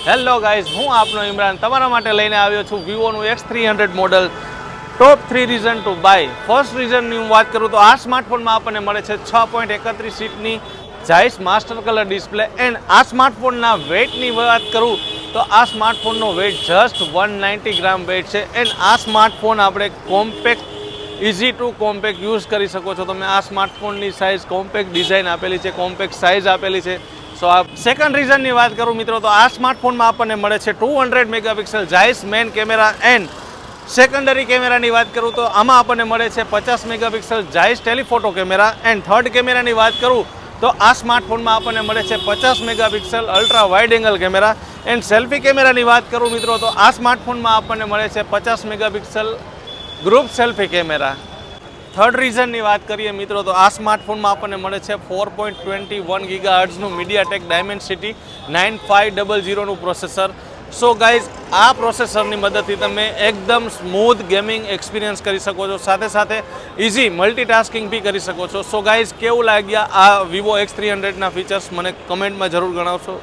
Hello guys, હું આપનો ઇમરાન તમારા માટે લઈને આવ્યો છું વિવોનું X300 model. Top 3 reason to buy. First રીઝનની હું વાત કરું તો આ સ્માર્ટફોનમાં આપણને મળે છે 6.31 ઇંચની જાઇસ માસ્ટર કલર ડિસ્પ્લે. એન્ડ આ સ્માર્ટફોનના વેઇટની વાત કરું તો આ સ્માર્ટફોનનો વેઇટ જસ્ટ 190 ગ્રામ વેઇટ છે. એન્ડ આ સ્માર્ટફોન આપણે compact, easy to compact use કરી શકો છો તમે. આ સ્માર્ટફોનની સાઇઝ કોમ્પેક્ટ ડિઝાઇન આપેલી છે, કોમ્પેક્ટ સાઇઝ આપેલી છે. સો આ સેકન્ડ રીઝનની વાત કરું મિત્રો તો આ સ્માર્ટફોનમાં આપણને મળે છે 200 megapixel Zeiss main camera. And secondary કેમેરાની વાત કરું તો આમાં આપણને મળે છે 50 megapixel Zeiss telephoto camera. And third કેમેરાની વાત કરું તો આ સ્માર્ટફોનમાં આપણને મળે છે 50 megapixel ultra wide angle camera. And selfie કેમેરાની વાત કરું મિત્રો તો આ સ્માર્ટફોનમાં આપણને મળે છે 50 megapixel group selfie camera. Third રીઝનની વાત કરીએ મિત્રો તો આ સ્માર્ટફોનમાં આપણને મળે છે 4.21 ગીગાહર્ટ્ઝનું મીડિયાટેક ડાયમેન્સિટી 9500નું પ્રોસેસર. સો ગાઈઝ, આ પ્રોસેસરની મદદથી તમે એકદમ સ્મૂથ ગેમિંગ એક્સપિરિયન્સ કરી શકો છો, સાથે સાથે ઇઝી મલ્ટીટાસ્કિંગ બી કરી શકો છો. સો ગાઈઝ, કેવું લાગ્યા આ વિવો X300ના ફીચર્સ મને કમેન્ટમાં જરૂર જણાવશો.